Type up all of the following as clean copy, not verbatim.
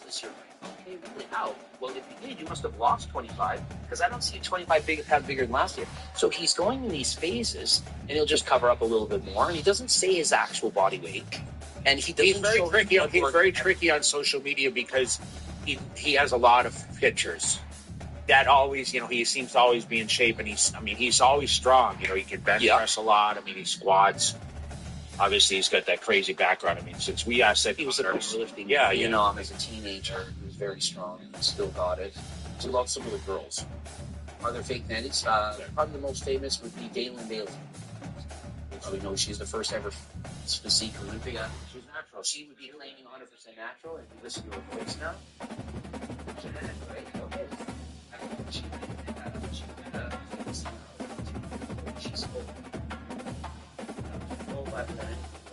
This year. Okay, really? How? Well, if you did, you must have lost 25, because I don't see 25 bigger than last year. So he's going in these phases, and he'll just cover up a little bit more, and he doesn't say his actual body weight. And he's very tricky. He's very tricky on social media because he has a lot of pictures that always, he seems to always be in shape, and he's always strong. He can bench press a lot. He squats. Obviously, he's got that crazy background. Since we asked that he was a powerlifting. As a teenager, he was very strong. He still got it. What about some of the girls? Are there fake netties? Probably the most famous would be Dalen Bailey. We know she's the first ever physique Olympic. She's natural. She would be claiming 100% natural. And if you listen to her voice now, she's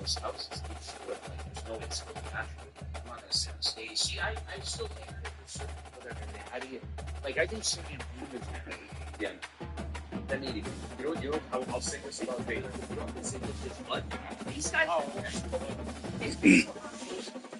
those houses, there's no way it's natural. I'm not going to sit on stage. See, I still think how do you, I think singing is yeah. Then I'll sing this about Baylor. You don't sing with his blood. These guys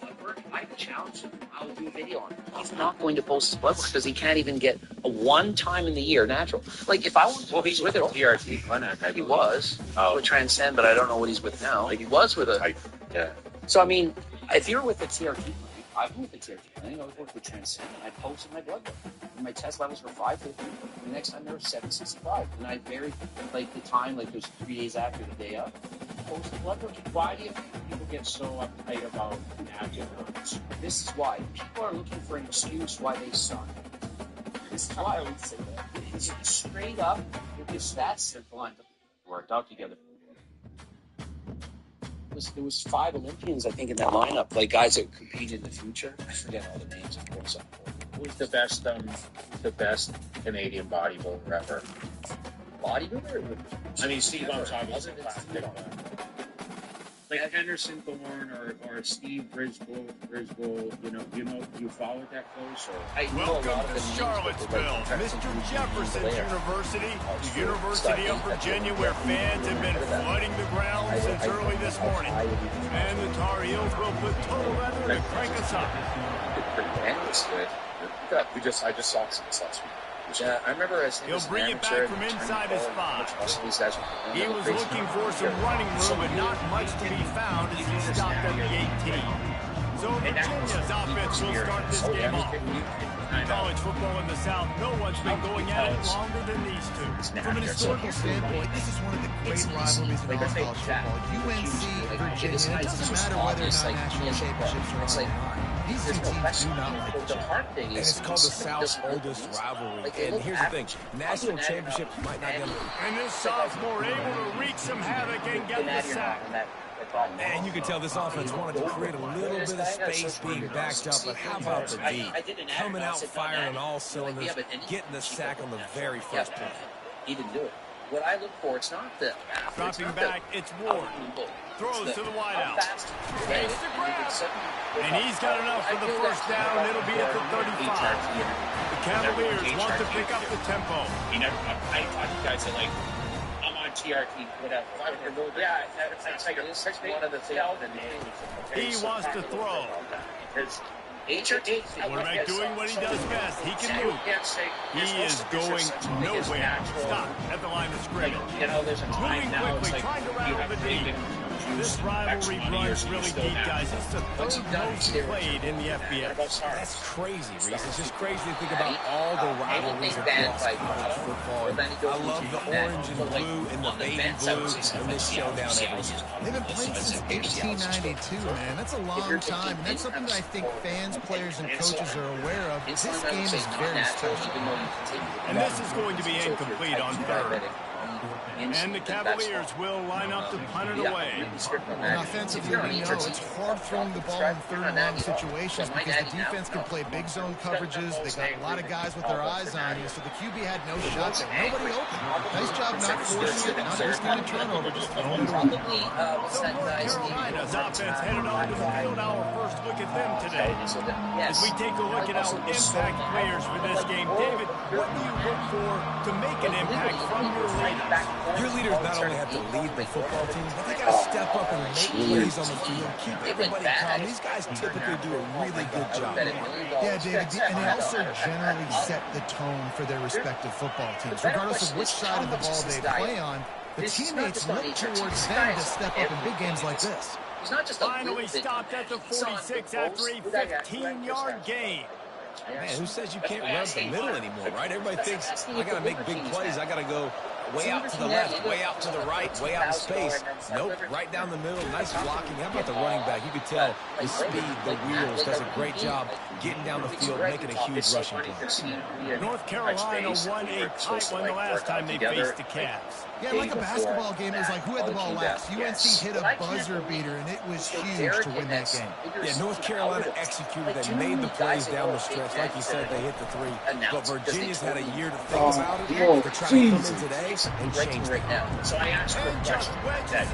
blood work. I challenge him. I'll do a video on him. He's not going to post his blood work because he can't even get a one time in the year natural. If I want to, he's with a TRT clinic. He was with Transcend, but I don't know what he's with now. He was with a type. Yeah. So if you're with a TRT clinic, I've been with the TRT clinic. I was working with Transcend, and I posted my blood work. And my test levels were 550. The next time they were 765, and I varied the time. It was 3 days after the day up. Posted blood work. Why do you think people get so uptight about natural words? This is why people are looking for an excuse why they suck. This is why I would say that. It's straight up. It's that simple. And worked out together. There was 5 Olympians, I think, in that lineup. Guys that compete in the future. I forget all the names, of course. Who's the best Canadian bodybuilder ever? Bodybuilder? Steve, I'm talking about Henderson Thorne or Steve Briscoe. You followed that close? Welcome to Charlottesville, Mr. Jefferson University, the University of Virginia, where fans have been flooding the ground since early this morning. And the Tar Heels will put total weather to crank us up. I just saw some last week. Yeah, I remember he'll bring it back from inside his spot. He was looking for some running room, but not much to be found as he stopped at the 18. So Virginia's offense will start this game off. College football in the South, no one's been going at it longer than these two. From an historical standpoint, this is one of the great rivalries in all college football. UNC, Virginia, it doesn't matter whether or not national championships are on or not. These two teams do not like each other. And it's called the South's oldest rivalry. And here's the thing, national championships might not get them. And this sophomore able to wreak some havoc and get the sack. And you can tell this offense wanted to create a little bit of space being backed up, but how about the D? Coming out firing on all cylinders, getting the sack on the very first play. He didn't do it. What I look for, it's not the... Dropping back, it's Ward. Throws to the wideout. Makes the grab. And he's got enough for the first down. It'll be at the 35. The Cavaliers want to pick up the tempo. I guys are I'm on TRT, whatever. Yeah, it's one of the things. He wants to throw. Quarterback doing what he does best. He can move. He is going nowhere. Stop at the line of scrimmage. There's a time moving now. Quickly, trying to rattle the D. This rivalry runs really deep, guys. It's the third most played in the FBS. That's crazy, Reese. It's just crazy to think about all the rivalries across college football. And I love the orange and blue and the baby blue and this showdown every year. They've been playing since 1892, man. That's a long time. And that's something that I think fans, players, and coaches are aware of. This game is very special. And this is going to be incomplete on third. And the Cavaliers will line up to punt it away. And offensively, we know it's hard throwing the ball in third and long situations because the defense can play big zone coverages. They got a lot of guys with their eyes on you, so the QB had no shot there. Nobody open. Nice job not forcing it, not risking a turnover, just throwing it away. So North Carolina's offense headed on to the field. Our first look at them today. As we take a look at our impact players for this game, David, what do you look for to make an impact from your leaders? Your leaders not only have to lead the football team, but they got to step up and make plays on the field, keep everybody calm. These guys typically do a really good job. Yeah, David, and they also generally set the tone for their respective football teams. Regardless of which side of the ball they play on, the teammates look towards them to step up in big games like this. Finally stopped at the 46 after a 15-yard gain. Man, who says you can't run the middle anymore, right? Everybody thinks, I got to make big plays. I got to go way out to the left, way out to the right, way out in space. Nope, right down the middle. Nice blocking. How about the running back? You could tell the speed, the wheels, does a great job getting down the field, making a huge rushing play. North Carolina won a tight one the last time they faced the Cavs. Yeah, like a basketball game, it was like who had the ball last. UNC hit a buzzer beater, and it was huge to win that game. Yeah, North Carolina executed. They made the plays down the stretch. Like you said, they hit the three. But Virginia's had a year to think about it. They're trying to come in today and change right now. So I asked him a question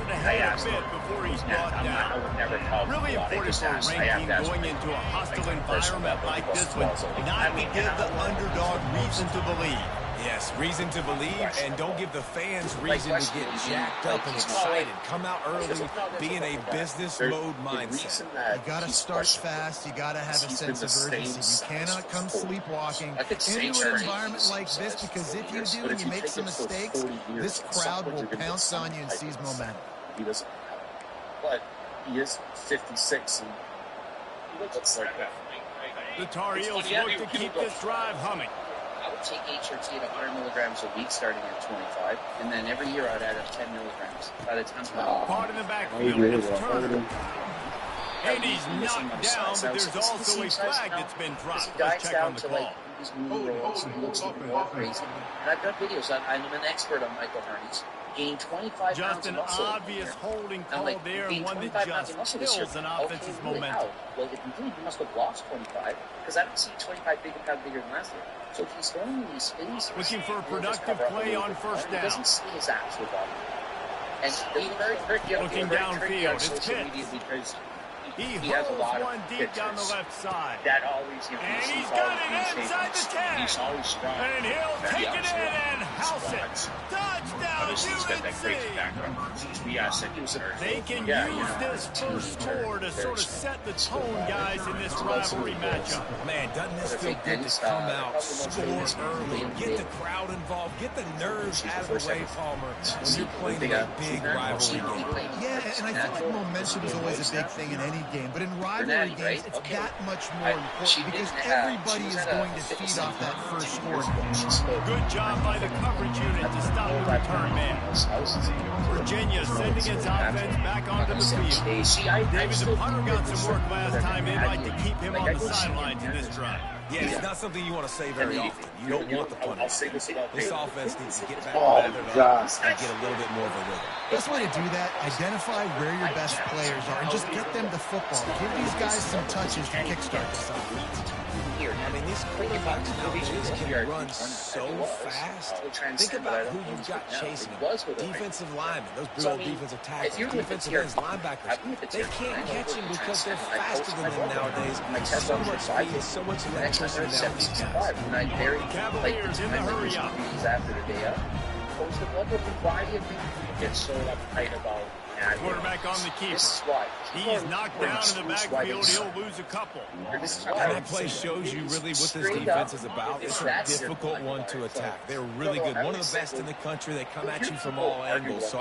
that I asked him before he's brought down. Really important for a ranking going into a hostile environment like this one, not to give the underdog reason to believe. Yes, reason to believe, and don't give the fans reason to get jacked up and excited. Come out early, be in a business mode mindset. You got to start fast. You got to have a sense of urgency. You cannot come sleepwalking into an environment like this, because if you do and you make some mistakes, this crowd will pounce on you and seize momentum. He doesn't, but he is 56 and he looks like that. The Tar Heels look to keep this drive humming. I would take HRT at 100 milligrams a week starting at 25, and then every year I'd add up 10 milligrams by the time Caught in the backfield, it's Turner. And he's knocked down, but there's also a flag that's been dropped. Let's check on the call. His knee rolls, he looks even more crazy. And I've got videos. I'm an expert on Michael Harney's. Gained 25 just pounds an of muscle. obvious holding call there, and one that just kills an offense's momentum. Well, if you did, you must have lost 25, because I don't see 25 pound bigger than last year. So if he's going in these spaces, looking for a productive play on first down. He doesn't see his actual body. And he's very tricky. Looking downfield, it's Pitts. He has a lot one deep down the left side. That always, and he's got it inside the 10. He's always strong. And he'll take it in and house it. Touchdown, UNC. They can use this first score to sort of set the tone, guys, in this rivalry matchup. Man, doesn't this feel good to come out, score early, get the crowd involved, get the nerves out of the way, Palmer, when you're playing a big rivalry game. Yeah, and I feel like momentum is always a big thing in any game, but in rivalry games, it's that much more important because everybody is going to feed off that first score. Good job by the coverage unit to stop the return man. Virginia sending its offense back onto the field. David, the punter got some work last time. They'd like to keep him on the sidelines in this drive. Yeah, it's not something you want to say very often. You don't want the punter. This offense needs to get back and get a little bit more of a rhythm. Best way to do that, identify where your best players are and just get them the football. Give these guys some touches to kickstart this offense. I mean, these quarterbacks nowadays can run so fast. Think about who you've got chasing them. Defensive linemen, those big old defensive tackles, defensive ends, linebackers, they can't catch him because they're faster than them nowadays. So much speed, so much electricity now with these guys. Cavaliers in the hurry up. After the day up. Why do you think you get so uptight about Quarterback on the keeper. He's knocked down in the backfield. He'll lose a couple. And that play shows you really what this defense is about. It's a difficult one to attack. They're really good. One of the best in the country. They come at you from all angles. So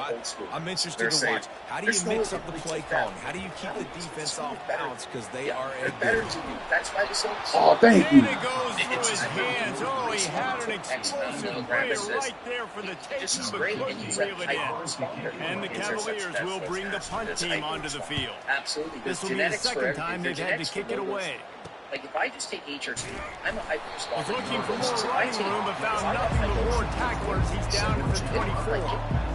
I'm interested to watch. How do you mix up the play calling? How do you keep the defense off balance? Because they are a good team. Oh, thank you. And it goes through his hands. Oh, he had an explosive play right there for the taking, but couldn't reel it in. And the Cavaliers will bring the punt team onto the field. Absolutely. This will be the second time they've had to kick it away. Like, if I just take H or two, I'm a hyper responder. Was looking for more running room, but found nothing but more tacklers. He's down at the 24.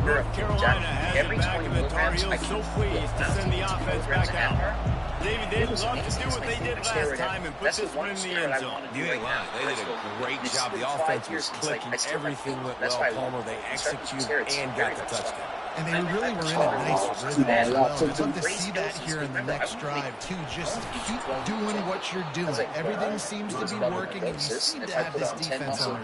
North Carolina has it back, and the Tar Heels so pleased to send the offense back out. David, they'd love to do what they did last time and put this one in the end zone. You ain't lying. They did a great job. The offense was clicking. Everything went well. Palmer, they executed and got the touchdown. And they really were in a nice rhythm as well. I'd love to see that here in the next drive, too. Just keep doing what you're doing. Everything seems to be working, and you seem to have this defense on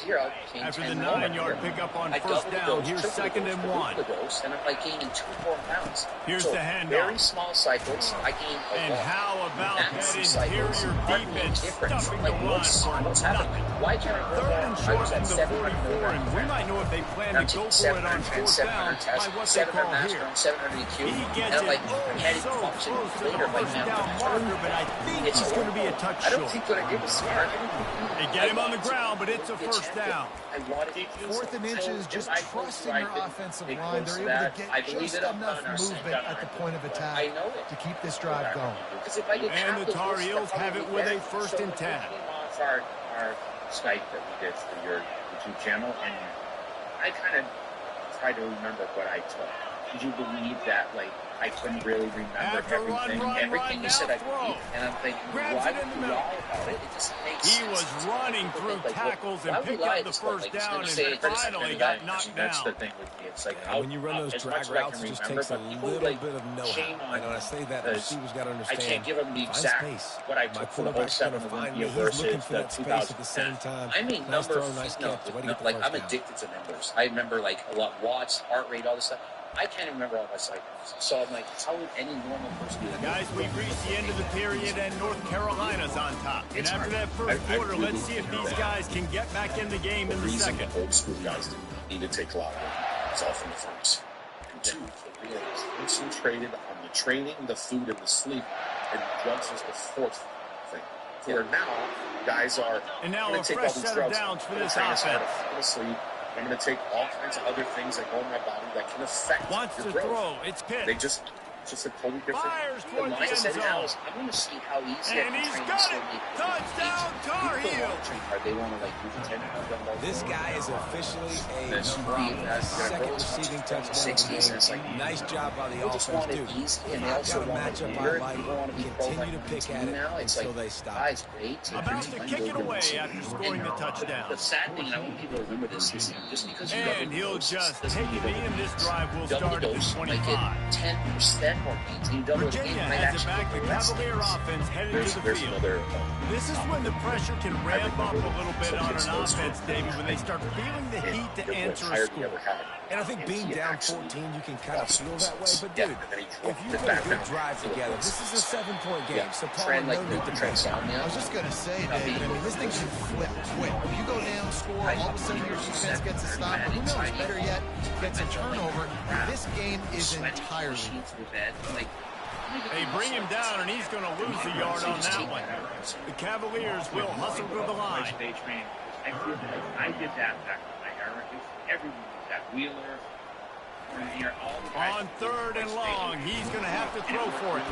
your heels. After the 9-yard pickup on first down, here's 2nd and 1. And I'm like gaining 2 more pounds. Here's the handoff. Very small cycles. I gain a and how about that interior defense stuffing the run for nothing? Why can't I 3rd and short from the 44, and we might know if they plan to go for it on 4th down by what they call here. He gets it so close to the first down marker, but I think he's going to be a touch short. I don't think what I did was smart. They get him on the ground, but it's a first down. 4th and inches, just trusting their offensive line. They're able to get just enough movement at the point of attack to keep this drive going. And the Tar Heels have it with a 1st and 10. Our Skype that we did for your YouTube channel, and I kind of try to remember what I took. Did you believe that, like, I couldn't really remember everything you said I believed? And I'm thinking, why would you lie about it? It just makes sense. He was running through tackles and picked up the first down, and finally got knocked down. That's the thing with me. It's like, when you run those drag routes, it just takes a little bit of know-how. And when I say that, the receivers got to understand. I can't give them the exact what I took for the 07 Olympia versus the 2010. I mean, like, I'm addicted to numbers. I remember, like, a lot watts, heart rate, all this stuff. I can't remember all my cycles. So I'm like, how would any normal person do that? Guys, we've reached the end of the period, and North Carolina's on top. And after that first quarter, let's see if these guys can get back in the game in the second. Old school guys need to take a lot of it. It's all from the first. And 2, they really concentrated on the training, the food, and the sleep. And drugs is the 4th thing. Where now, guys are... And now a fresh set of downs for this offense. I'm going to take all kinds of other things that go in my body that can affect Wants your to growth. throw. It's pitched. They just a totally different... Fires toward the end zone. I'm going to see how easy and he's got it. Touchdown, Tar Heels. They want to, like, this guy is officially a second receiving touchdown. Nice job by the offense, dude. I've got a matchup I like. Continue to pick at it until they stop. About to kick it away after scoring the touchdown. The sad thing, I want people to remember this, is just because you and he'll just take it in. This drive will start at the 25. 10% more gains. Virginia has it back. The Cavalier offense headed to the field. This is when the pressure can ramp up a little bit on an offense, David, when they start feeling the heat to answer a score. And I think being down 14, you can kind of feel that way. But, dude, if you put a good drive together, this is a 7-point game. So, Paul, no need to trend down. I was just going to say, David, I mean, this thing can flip quick. If you go down, score, all of a sudden your defense gets a stop. Who knows? Better yet, gets a turnover. This game is entirely... They bring him down, and he's going to lose a yard on that one. The Cavaliers will hustle to the line. I did that back in my era. Everyone did that. Wheeler. On 3rd and long, he's going to have to throw for it.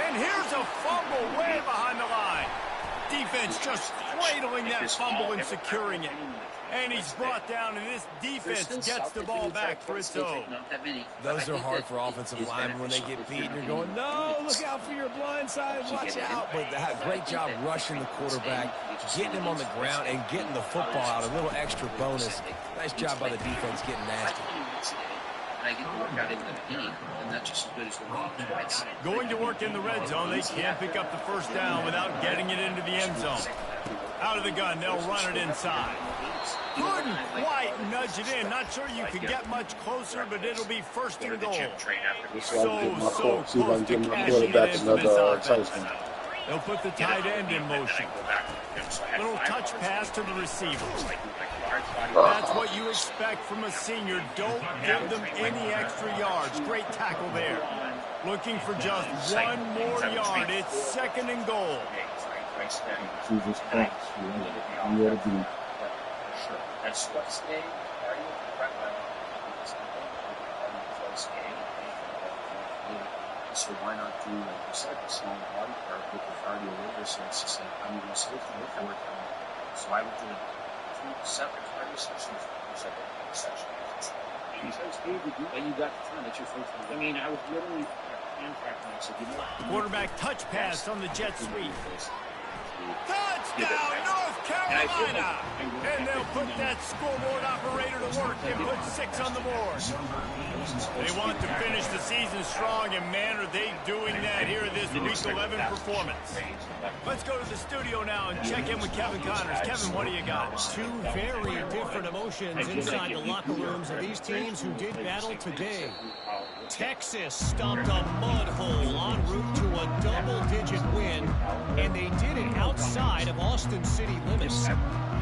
And here's a fumble way behind the line. Defense just cradling that fumble and securing it. And he's brought down, and this defense gets the ball back for its own. Those are hard for offensive linemen when they get beat. And you're going, no, look out for your blind side, watch out. But they had a great job rushing the quarterback, getting him on the ground, and getting the football out. A little extra bonus. Nice job by the defense getting nasty. Going to work in the red zone, they can't pick up the first down without getting it into the end zone. Out of the gun, they'll run it inside. Couldn't quite nudge it in. Not sure you could get much closer, but it'll be first and goal. So close to cashing it in for this offense. They'll put the tight end in motion. Little touch pass to the receiver. That's what you expect from a senior. Don't give them any extra yards. Great tackle there. Looking for just one more yard. It's second and goal. Jesus Christ. You ought to be. That's what's game. Are you close game? So why not do, like you said, the small body part with the cardio later? So it's just like, I'm going to safety with the work. So I would do 2 separate cardio sessions, 2 separate sessions. When you got the time, that's your first one. I mean, I was literally hand tracking. I said, you know what? Quarterback touch pass on the jet sweep. Touchdown, North Carolina! And they'll put that scoreboard operator to work and put 6 on the board. They want to finish the season strong, and man, are they doing that here in this Week 11 performance. Let's go to the studio now and check in with Kevin Connors. Kevin, what do you got? 2 very different emotions inside the locker rooms of these teams who did battle today. Texas stomped a mud hole en route to a double-digit win, and they did it outside of Austin City limits.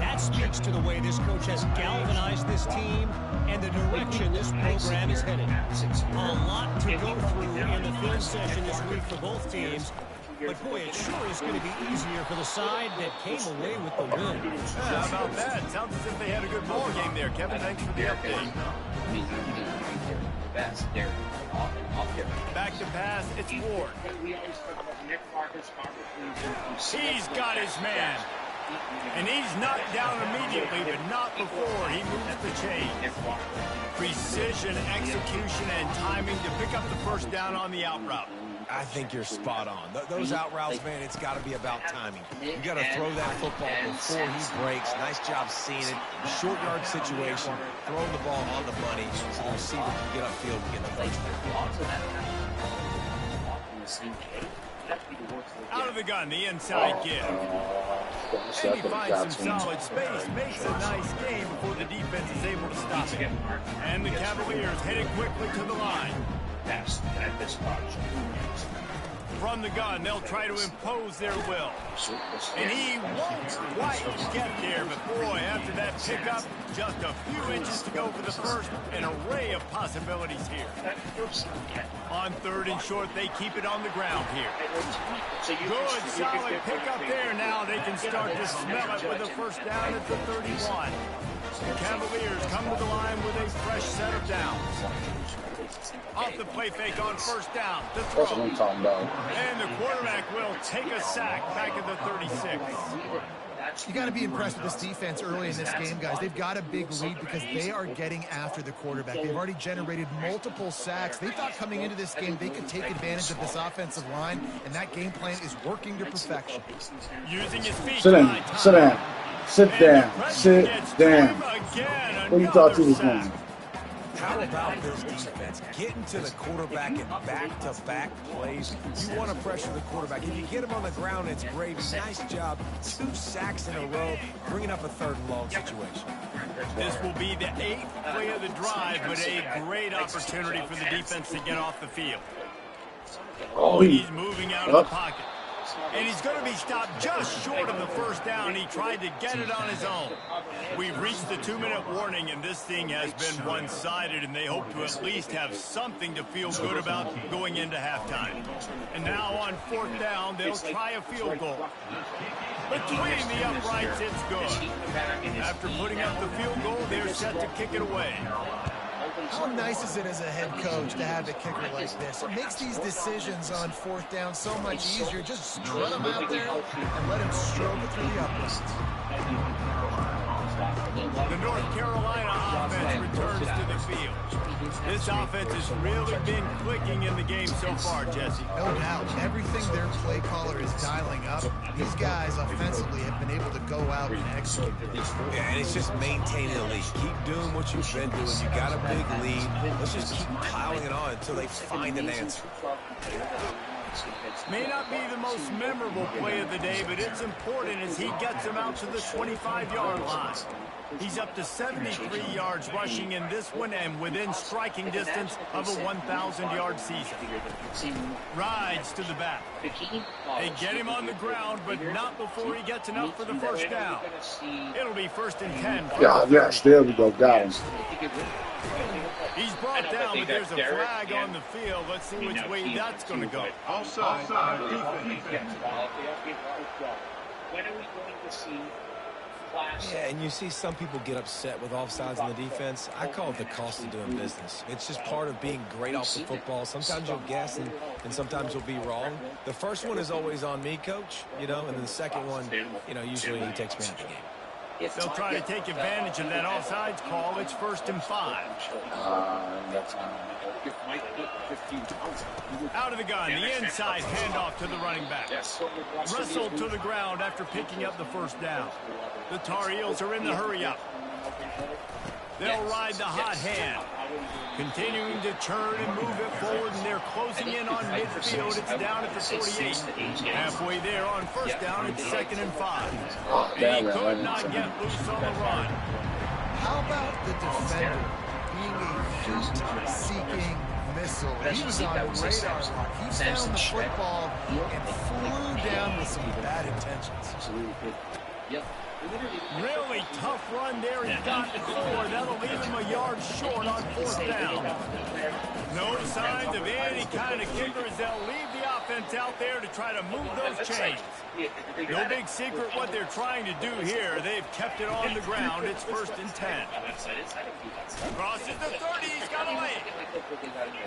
That speaks to the way this coach has galvanized this team and the direction this program is headed. A lot to go through in the film session this week for both teams, but boy, it sure is going to be easier for the side that came away with the win. Yeah, how about that? Sounds as if they had a good ball game there. Kevin, thanks for the update. Back to pass, it's Ward. He's got his man. And he's knocked down immediately, but not before he moves the chain. Precision, execution, and timing to pick up the first down on the out route. I think you're spot on. Those out routes, man, it's got to be about timing. You got to throw that football before he breaks. Nice job seeing it. Short yard situation, throwing the ball on the money so the receiver can get upfield and get the first down. Out of the gun, the inside give. And he finds some solid space, makes a nice game before the defense is able to stop it. And the Cavaliers headed quickly to the line. From the gun, they'll try to impose their will. And he won't quite get there, but boy, after that pickup, just a few inches to go for the first, an array of possibilities here. On 3rd and short, they keep it on the ground here. Good, solid pickup there. Now they can start to smell it with a first down at the 31. The Cavaliers come to the line with a fresh set of downs. Off the play fake on first down. The throw. That's what I'm talking about. And the quarterback will take a sack back at the 36. You got to be impressed with this defense early in this game, guys. They've got a big lead because they are getting after the quarterback. They've already generated multiple sacks. They thought coming into this game they could take advantage of this offensive line, and that game plan is working to perfection. Using his feet. Sit down. Sit down. Sit down. Sit down. What you thought you was doing? How about this defense? Getting to the quarterback in back-to-back plays. You want to pressure the quarterback. If you get him on the ground, it's gravy. Nice job. 2 sacks in a row, bringing up a 3rd and long situation. This will be the 8th play of the drive, but a great opportunity for the defense to get off the field. Oh, he's moving out of the pocket. And he's going to be stopped just short of the first down. He tried to get it on his own. We've reached the 2-minute warning, and this thing has been one-sided, and they hope to at least have something to feel good about going into halftime. And now on 4th down, they'll try a field goal. Between the uprights, it's good. After putting up the field goal, they're set to kick it away. How nice is it as a head coach to have a kicker like this? It makes these decisions on 4th down so much easier. Just strut him out there and let him stroke it through the uprights. The North Carolina offense returns to the field. This offense has really been clicking in the game so far, Jesse. No doubt. Everything their play caller is dialing up, these guys offensively have been able to go out and execute. Yeah, and it's just maintaining the lead. Keep doing what you've been doing. You got a big lead. Let's just keep piling it on until they find an answer. May not be the most memorable play of the day, but it's important as he gets him out to the 25-yard line. He's up to 73 yards rushing in this one and within striking distance of a 1,000-yard season. Rides to the back. They get him on the ground, but not before he gets enough for the first down. It'll be 1st and 10. Yes, there we go, guys. He's brought down, but there's a flag on the field. Let's see which way that's going to go. Offside. When are we going to see? Yeah, and you see some people get upset with offsides in the defense. I call it the cost of doing business. It's just part of being great off the football. Sometimes you'll guess and sometimes you'll be wrong. The first one is always on me, Coach, and then the second one, usually he takes me out the game. They'll try to take advantage of that offsides call. It's 1st and 5. Out of the gun, the inside handoff to the running back. Wrestled to the ground after picking up the first down. The Tar Heels are in the hurry-up. They'll ride the hot hand. Continuing to churn and move it forward, and they're closing in on midfield. It's down at the 48. Halfway there on first down, it's 2nd and 5. And he could not get loose on the run. How about the defender being a heat-seeking missile? He was on the radar. He found the football and flew down with some bad intentions. Really tough run there. He got 4. That'll leave him a yard short on 4th down. No signs of any kind of kickers. They'll leave the offense out there to try to move those chains. No big secret what they're trying to do here. They've kept it on the ground. It's 1st and 10. Crosses the 30. He's got a leg.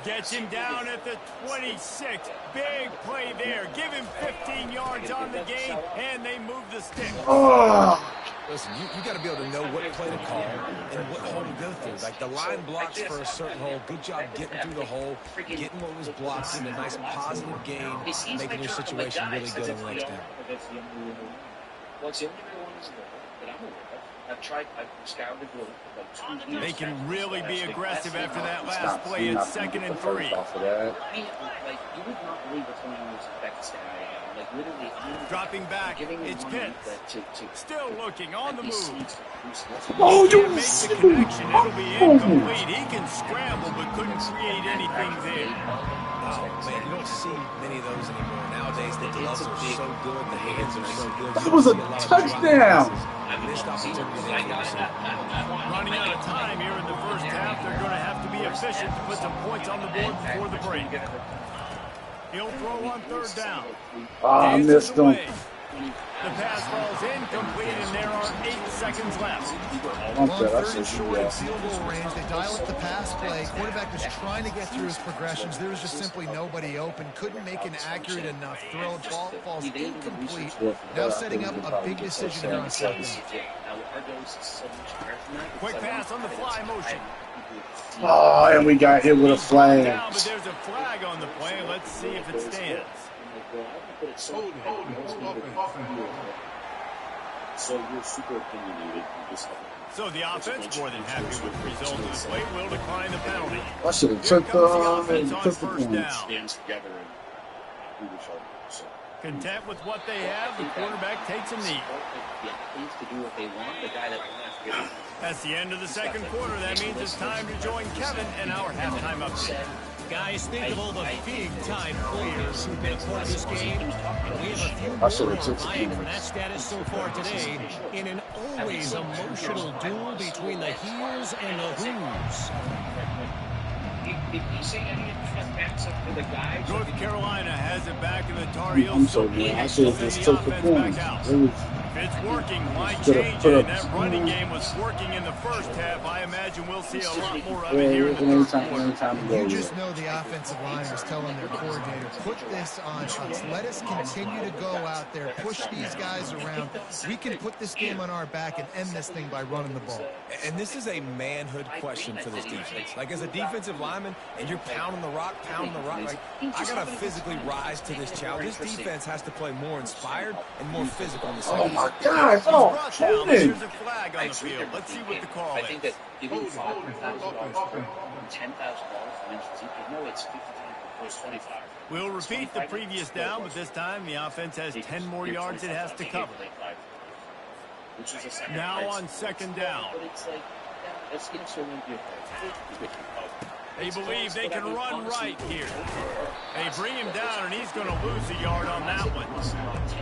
Gets him down at the 26. Big play there. Give him 15 yards on the gain, and they move the stick. Listen, you got to be able to know what play to call and what hole to go through. Like the line blocks for a certain hole. Good job getting through the hole, getting what was blocked in a nice positive gain, making your situation really good on the next down. They can really be aggressive after that last play. It's 2nd and 3. Dropping back, it's Pitts. Still looking on the move. Oh, He can't make the connection. It'll be incomplete. He can scramble, but couldn't create anything there. Oh, man, you don't see many of those anymore. Nowadays, the gloves are so good, the hands are so good. That was a touchdown. Running out of time here in the first half. They're going to have to be efficient to put some points on the board before the break. He'll throw on 3rd down. I missed him. The pass falls incomplete, and there are 8 seconds left. On 3rd and short in field goal range, they dial up the pass play. Quarterback was trying to get through his progressions. There was just simply nobody open. Couldn't make an accurate enough throw. Ball falls incomplete. Now setting up a big decision here on 2nd. Quick pass on the fly motion. Oh, and we got hit with a flag. Down, but there's a flag on the play. Let's see if it stands. Hold. So you're super opinionated. So the offense, more than happy with the result of the play, will decline the penalty. I should have took the points. Content with what they have, the quarterback takes a knee. That's the end of the 2nd quarter. That means it's time to join Kevin and our halftime update. Guys, think of all the big-time players who've been a part of this game. And we have a few more vying for that status so far today in an always emotional duel between the heels and the who's. North Carolina has it back in the Tar Heels. I should have just took the points. It's working. Why change it? That running game was working in the first half. I imagine we'll see a lot more of it here in the third quarter. You just know the offensive line was telling their coordinator, put this on us. Let us continue to go out there, push these guys around. We can put this game on our back and end this thing by running the ball. And this is a manhood question for this defense. Like, as a defensive lineman, and you're pounding the rock, like, I got to physically rise to this challenge. This defense has to play more inspired and more physical in the second. Oh, my God. Oh, hold it. There's a flag on the field. Let's see what the call is. I think that giving $10,000 for mentions, you know it's 50 times We'll repeat the previous down, but this time the offense has 10 more yards it has to cover. Now on second down. They believe they can run right here. They bring him down, and he's going to lose a yard on that one.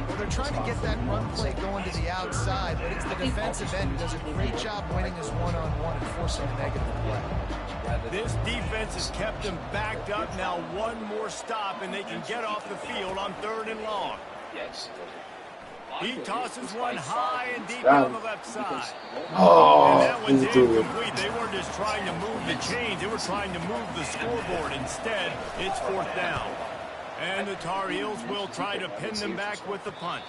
Well, they're trying to get that run play going to the outside, but it's the defensive end who does a great job winning his one-on-one and forcing a negative play. This defense has kept them backed up. Now one more stop, and they can get off the field on 3rd and long. He tosses one high and deep on the left side. Oh, and that one's incomplete. They weren't just trying to move the chains. They were trying to move the scoreboard. Instead, it's 4th down. And the Tar Heels will try to pin them back with the punt.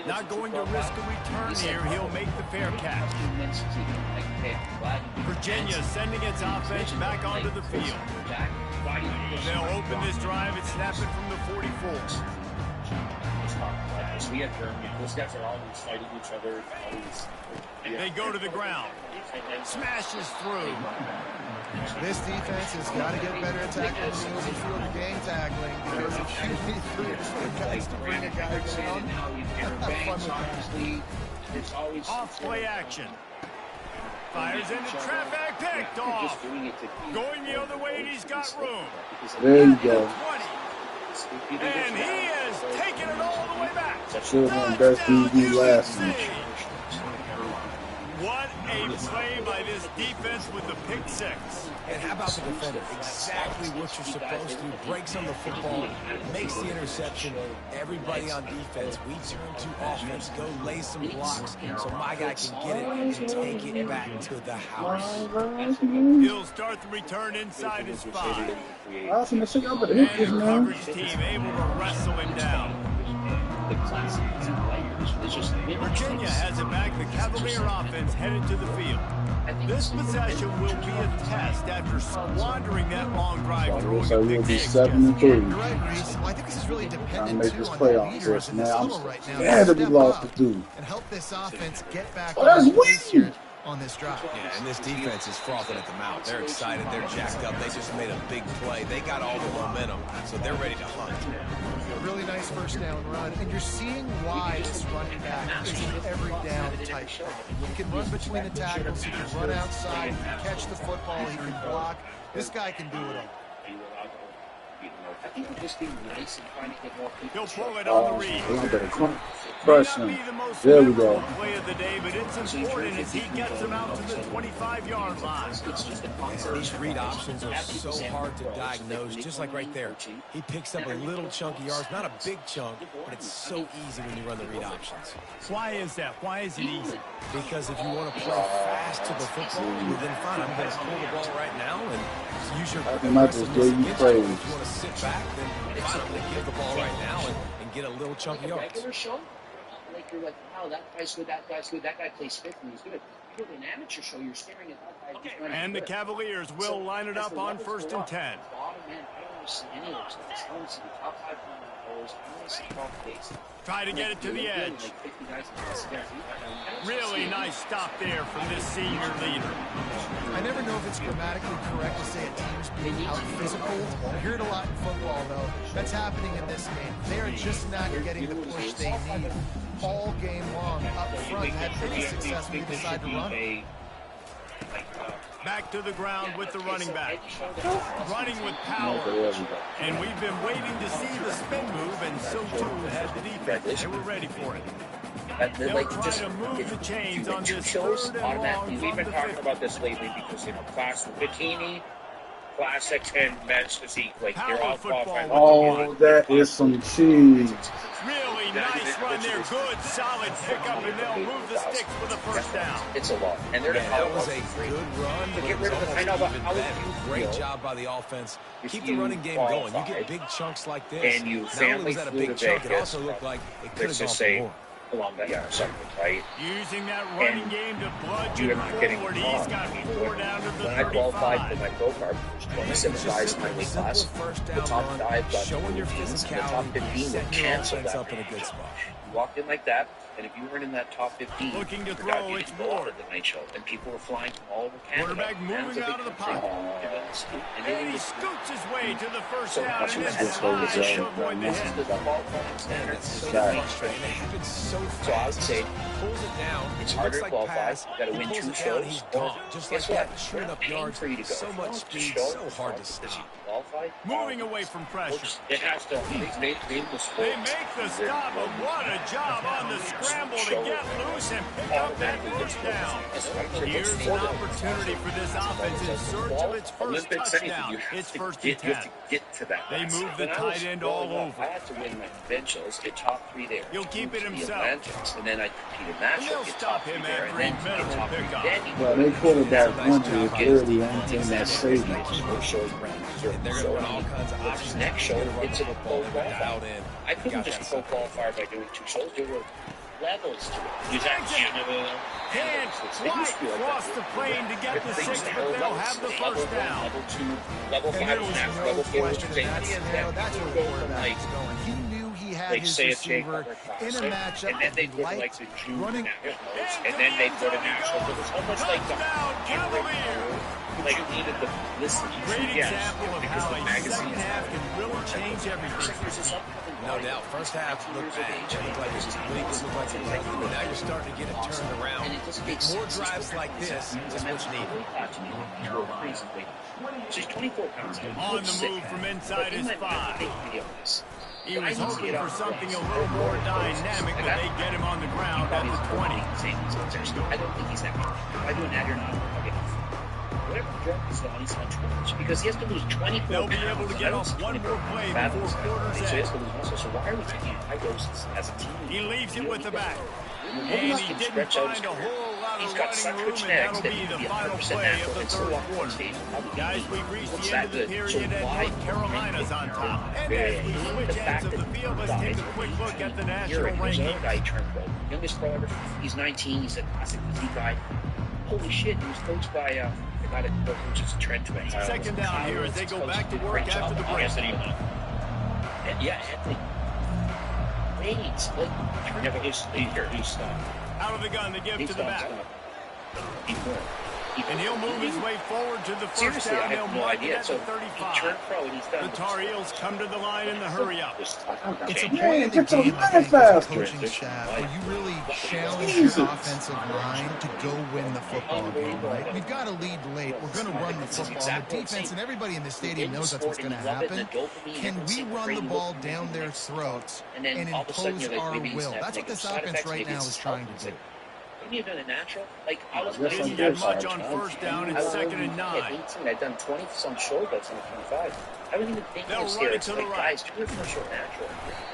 Not going to risk a return here. He'll make the fair catch. Virginia sending its offense back onto the field. They'll open this drive and snap it from the 44. We have Germany. Those guys are always fighting each other. They go to the ground. Smashes through. This defense has got to get better at tackling the easy field of game tackling, because if you need 3 or 4 guys to bring a guy down, off play action. Fires into traffic, picked off. Going the other way, and he's got room. There you go. 20. And he is taking it all the way back. Should have won best DB last week. What a play by this defense with the pick 6. And how about the defender? Exactly what you're supposed to do. Breaks on the football, makes the interception. Everybody on defense, we turn to offense. Go lay some blocks so my guy can get it and take it back to the house. He'll start the return inside his 5. Awesome. And the coverage team able to wrestle him down. Virginia has it back. The Cavalier offense headed to the field. This possession will be a test after squandering that long drive through. So we'll be 7-3. You're right, Reese. Well, I think this is really dependent too on the leaders in this huddle right now. Yeah, that we lost the dude. And help this offense get back that's on pace here on this drive. Yeah, and this defense is frothing at the mouth. They're excited. They're jacked up. They just made a big play. They got all the momentum, so they're ready to hunt. A really nice first down run, and you're seeing why this running back is an every down type thing. He can run between the tackles, he can run outside, he can catch the football, he can block. This guy can do it all. I think we're just being nice and trying to get more people. He'll pull it on the read. Crush him. There we go. Play of the day, but it's important as he gets him out to the 25-yard line. These read options are so hard to diagnose, just like right there. He picks up a little chunk of yards, not a big chunk, but it's so easy when you run the read options. Why is that? Why is it easy? Because if you want to play fast to the football, well, then fine, I'm going to pull the ball right now and use your aggressiveness against you. If you want to sit back, then fine, I'm going to give the ball right now and get a little chunk of yards. Like you're like, wow, that guy's good, that guy's good, that guy plays 5th and he's good. You go to an amateur show, you're staring at that guy. And the Cavaliers will line it up on 1st and 10. Man, I don't see any of those guys. I don't see the top 5 those. I don't see 12 days. Try to get it to the edge. Really nice stop there from this senior leader. I never know if it's grammatically correct to say a team's being out physical. I hear it a lot in football, though. That's happening in this game. They are just not getting the push they need all game long up front. Had any success when they decide to run. Back to the ground with the running back. Running with power. And we've been waiting to see the spin move, and so too had the defense. They were ready for it. They'll try to move the chains on this 3rd and long. We've been talking about this lately because, class bikini, classics, and men's physique, like they're all qualified. Oh, that is some cheese. Really nice run there. Good, solid pickup, and they'll move the sticks for the first down. It's a lot. And they're that was a good run, but it was almost even better. Great job by the offense. Keep the running game going. You get big chunks like this. And you not only was that a big chunk, it also looked like it could have gone for more. along that something, right? Using that running game to bludgeon forward. He's got 4 down to the 35. When I qualified for my pro card, there's 27 guys in my weight class. The top 5 got the top 15 were canceled that day. You walked in like that, and if you weren't in that top 15, looking to you throw, got it's more at the night show, and people were flying from all over Canada. Quarterback moving out of the pocket. And he scoots his way to the first down, and then slides to avoid the hit. So I would say, it's harder to qualify. You got to win 2 shows. Guess what? We're not paying for you to go. So much speed, so hard to stop. Moving away from pressure. It has to. They make the stop, but what a job on the scramble to get loose and pick up that first down. Here's an opportunity for this offense in search of its first touchdown. It's first and 10. Get to that. They move the tight end all over. I had to win my conventions, get top 3 there. He'll keep it himself. And then I compete in national, get top 3 there. And then minimal pickup. Well, they quarterback went to the 30 and then that saved me. They're going to run all kinds of options. Next show, it's a pro qualifier. In. I couldn't just pro qualifier by doing 2 shows. There were levels to it. You can't quite cross the plane to get the 6, but they'll have the first down. Level 2, level 5, level 4. That's where the quarterback is going. He knew he had his receiver in a matchup and then they put like the June running, and then they put a national. It was almost like the like you needed the listen. Great example of how a second half can really change everything. No doubt. First half looked bad. It looked like it was bleak. It looked like it was ugly. But now you're starting to get it turned around. More drives like this is what's needed. She's 24 pounds. On the move from inside his 5. He was hoping for something a little more dynamic, but they get him on the ground at the 20. I don't think he's that good. Am I doing that or not? Okay. Whatever drug he's on, he's on 20. Because he has to lose 24 They'll be able to get off one more play before quarter's So he end. has to lose muscle. So why are we taking high doses as a team? He leaves it with the back. And he didn't find a whole lot of running room, and that'll be the final play of the third quarter. Guys, we've reached the end of the period, and North Carolina's on top. And as we switch ends of the field, let's take a quick look at the national rankings. Youngest pro ever. He's 19. He's a classic physique guy. Holy shit, he was coached by a guy that coaches Trent. Second down here as they go back to work after the break. Anthony. He's out of the gun to give to the back. And he'll move his way forward to the first down. He'll mark it at the 35. The Tar Heels come to the line in the hurry-up. It's a point in the game, I think, as a coaching staff, where you really challenge your offensive line to go win the football game, right? We've got to lead late. We're going to run the football. The defense and everybody in the stadium knows that's what's going to happen. Can we run the ball down their throats and impose our will? That's what this offense right now is trying to do. You've done a natural. Like, I was didn't get much on first down. It's 2nd and 9. At 18, I've done 20 some short bets on the 25. I don't even think they'll run it to the right. Guys, do it for short natural.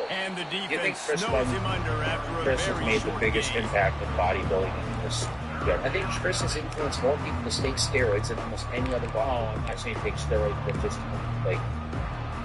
And the defense snows him under after a very short game. Chris has made the biggest impact in bodybuilding in this. I think Chris has influenced more people to take steroids than almost any other body. I say take steroids, but just like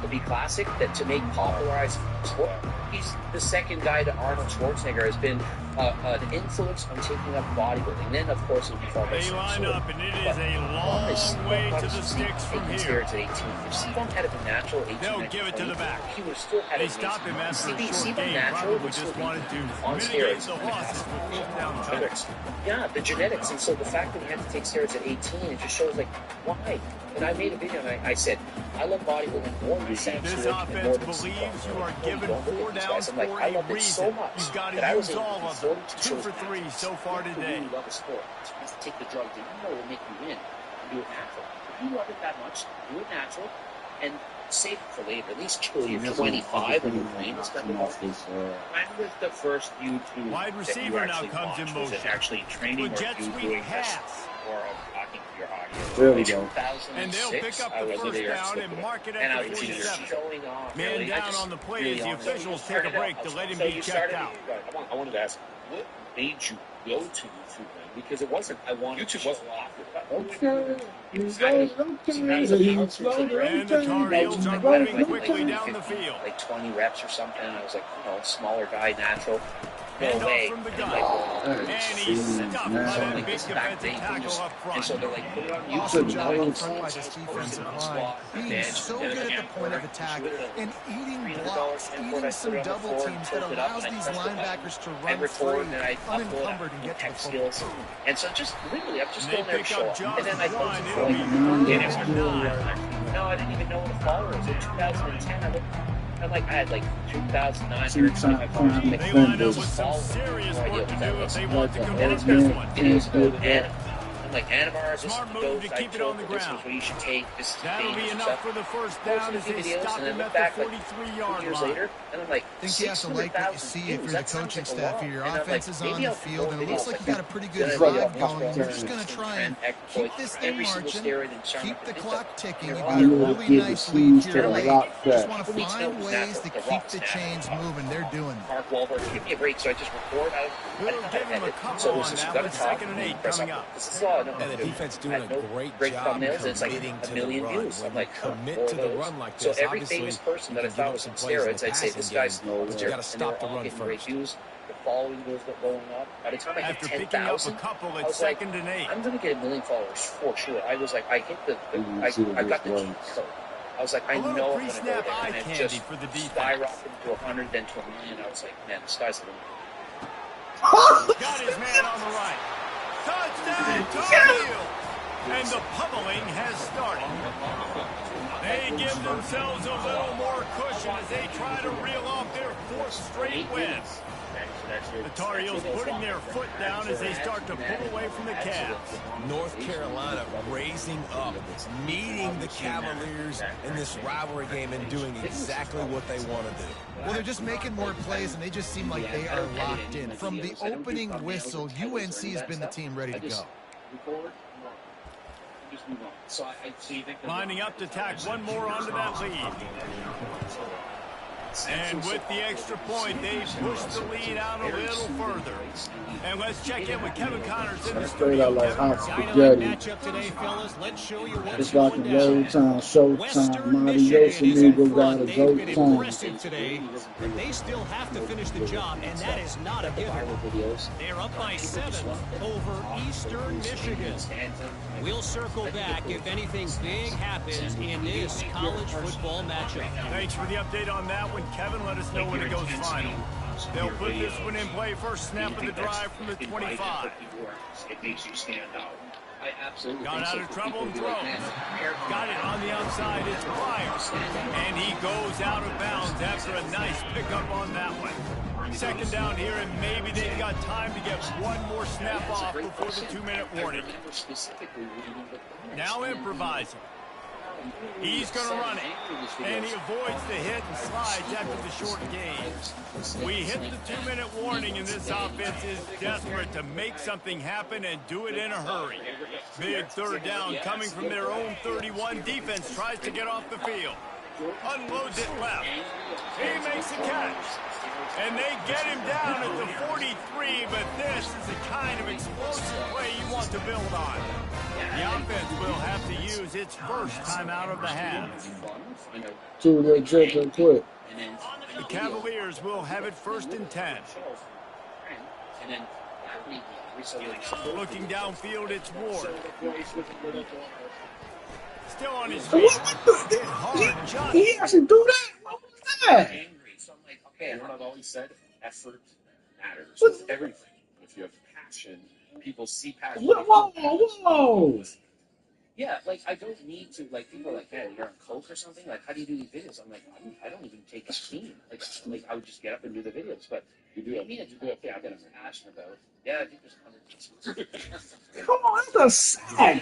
to be classic, that to make popularized sport. He's the second guy to Arnold Schwarzenegger has been an influence on taking up bodybuilding. And then, of course, it would be followed by they line up, and it is a long way to the sticks from here. At 18. If Seaborn had it natural 18, they'll give it to the back. He would still have they stopped him after a short game. Probably just wanted to mitigate the losses for fourth down genetics. Yeah, the genetics. And so the fact that he had to take steroids at 18, it just shows, like, why? And I made a video, and I said, I love bodybuilding more than Sam This offense believes you are given 4 downs for a reason. You've got to use all of them. 2 for 3 so far today. You love a sport. So you have to take the drug that you know will make you win and do it natural. If you love it that much, do it natural and save it for later. At least kill your 25 when you're playing. When was the first YouTube wide receiver now comes in motion? Was it actually training with jet sweep pass? Or talking to your audience? There we go. And they'll pick up the first down and mark it at the 47. Man down on the play as the officials take a break to let him be checked out. I wanted to ask, what made you go to YouTube? Because it wasn't, I wanted YouTube wasn't And the Tar Heels are moving quickly down the field. Like 20 reps or something. I was like, smaller guy, natural. no way. From the And gun. I'm like, and he's stuffed by that big defensive tackle up front. and so they're like, put it on you. Awesome job up front by this defensive line. Being so good at the point of attack and eating blocks, eating some double teams that allows these linebackers to run free, unencumbered, and get to the football. And so just literally, I'm just going there to show up. And then I close the It'll be no, I didn't even know what a follower was. In 2010, I had like 2,925 followers. They line up with some serious work to do if they want to convert this one. Videos of I'm like, Anabar, this is Smart the move dose to keep I it on the took, this is ground. what you should take, this is the That'll be enough for the first down as they stop him at the 43-yard years line. later, and I'm like, I think you have to like what you see if you're the coaching staff here. Your offense is on the field, and it looks like you got a pretty good drive going. You're just going to try and keep this thing marching, keep the clock ticking. You've got a really nice lead here. You just want to find ways to keep the chains moving. They're doing it. Mark Wahlberg, give me a break, so I just record. We'll give him a couple on that with 2nd and 8 coming up. This is all I know. And the defense doing a great job thumbnails, it's like committing a to million the run. views. When I'm like, commit to the run like this, so every obviously, famous person that I you can thought give was up on some plays in steroids, the I'd say passing this game, guy's but you got to stop the run getting great first. views. The following was going up. By the time I hit After picking up a 10,000, couple I at was like, 2nd and 8. I'm going to get 1 million followers for sure. I was like, I hit I got the cheat code. I was like, I know I'm going to go there. And it just for the defense. skyrocketed to 100, then to 1 million. I was like, man, the sky's the limit. Got his man on the right. Touchdown to the field. And the pummeling has started. They give themselves a little more cushion as they try to reel off their 4th straight win. The Tar Heels putting their foot down as they start to pull away from the Cavs. North Carolina raising up, meeting the Cavaliers in this rivalry game and doing exactly what they want to do. Well, they're just making more plays, and they just seem like they are locked in. From the opening whistle, UNC has been the team ready to go. Lining up to tack one more onto that lead. And with the extra point, they push the lead out a little further. And let's check in with Kevin Connors in the studio. Like hot Dynamite spaghetti. matchup today, fellas. Let's show you what's It's like a going roll down. time, showtime. Western Mario Michigan is in Amigo got front. a They've go been time. impressive today, but they still have to finish the job, and that is not a given. They're up by 7 over Eastern Michigan. We'll circle back if anything big happens in this college football matchup. Thanks for the update on that one, Kevin. Let us know when it goes final. They'll put this one in play. First snap of the drive from the 25. It makes you stand out. I absolutely Got out of trouble and throws. Got it on the outside. It's Myers. And he goes out of bounds after a nice pickup on that one. 2nd down here, and maybe they've got time to get one more snap off before the 2-minute warning. Now improvising. He's going to run it, and he avoids the hit and slides after the short gain. We hit the 2-minute warning, and this offense is desperate to make something happen and do it in a hurry. Big 3rd down coming from their own 31. Defense tries to get off the field. Unloads it left. He makes the catch. And they get him down at the 43, but this is the kind of explosive play you want to build on. The offense will have to use its first time out of the half. Too legit and quick. The Cavaliers will have it 1st and 10. Looking downfield, it's Ward. Still on his feet. Hit hard. He actually do that? What was that? You know what I've always said? Effort matters. What? It's everything. If you have passion, people see passion. Whoa. Yeah, like, I don't need to, like, people are like, man, you're on coke or something? Like, how do you do these videos? I'm like, I don't even take a steam. Like, I would just get up and do the videos. But you do it. Yeah, I've got a passion about it. Yeah, I think there's 100. Come on, that's a sack.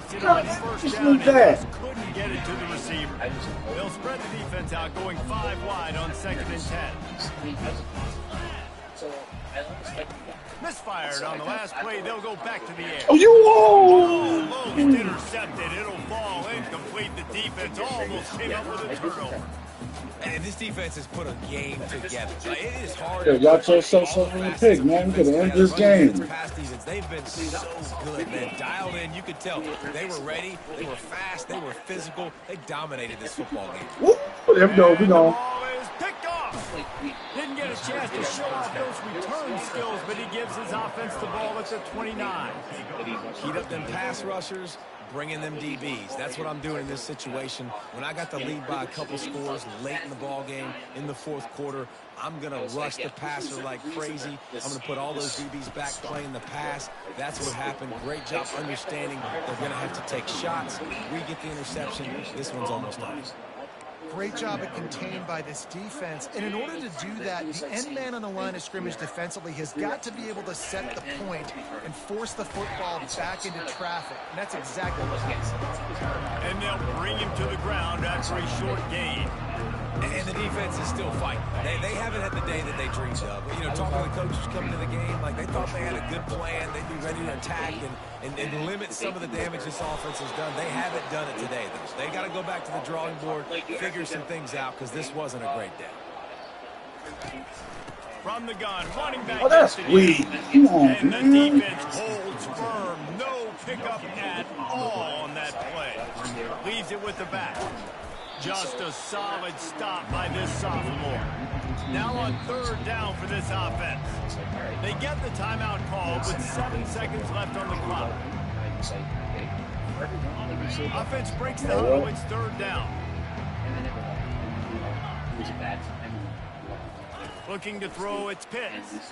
Sit on first down and just couldn't get it to the receiver. They'll spread the defense out, going 5 wide on 2nd and 10. So, I almost like Misfired on the last play. They'll go back to the air. Oh, you whoa! Almost intercepted. It'll fall incomplete. The defense almost came up with a turnover. And this defense has put a game together. Like, it is hard. Yeah, y'all chose something to pick, man. We could have ended this game. They've been so good, man. Dialed in. You could tell they were ready. They were fast. They were physical. They dominated this football game. Woo! There we go. We The go. ball is picked off. Didn't get a chance to show off those return skills, but he gives his offense the ball at the 29. Heat up them pass rushers, bring in them DBs. That's what I'm doing in this situation. When I got the lead by a couple scores late in the ball game, in the fourth quarter, I'm going to rush the passer like crazy. I'm going to put all those DBs back playing the pass. That's what happened. Great job understanding they're going to have to take shots. We get the interception. This one's almost done. Great job at contained by this defense. And in order to do that, the end man on the line of scrimmage defensively has got to be able to set the point and force the football back into traffic. And that's exactly what happened. And they'll bring him to the ground after a short gain. And the defense is still fighting. They haven't had the day that they dreamed of. You know, talking to the coaches coming to the game, like they thought they had a good plan. They'd be ready to attack and limit some of the damage this offense has done. They haven't done it today, though. They got to go back to the drawing board, figure some things out, because this wasn't a great day. From the gun, running back. Oh, that's weak. Come on, and man. the defense holds firm. No pickup at all on that play. Leaves it with the back. Just a solid stop by this sophomore. Now on third down for this offense. They get the timeout called with 7 seconds left on the clock. Offense breaks the huddle. It's third down. Looking to throw, it's Pitts.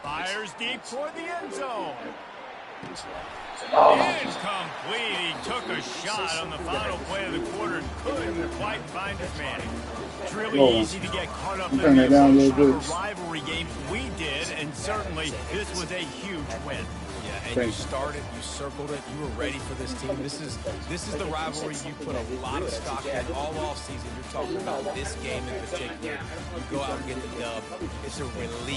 Fires deep toward the end zone. Incomplete. He took a shot on the final play of the quarter and couldn't quite find his man. It's really easy to get caught up in the emotion of a rivalry game. We did, and certainly this was a huge win. Yeah, and you started, you circled it, you were ready for this team. This is the rivalry you put a lot of stock in all offseason. You're talking about this game in particular. You go out and get the dub. It's a relief.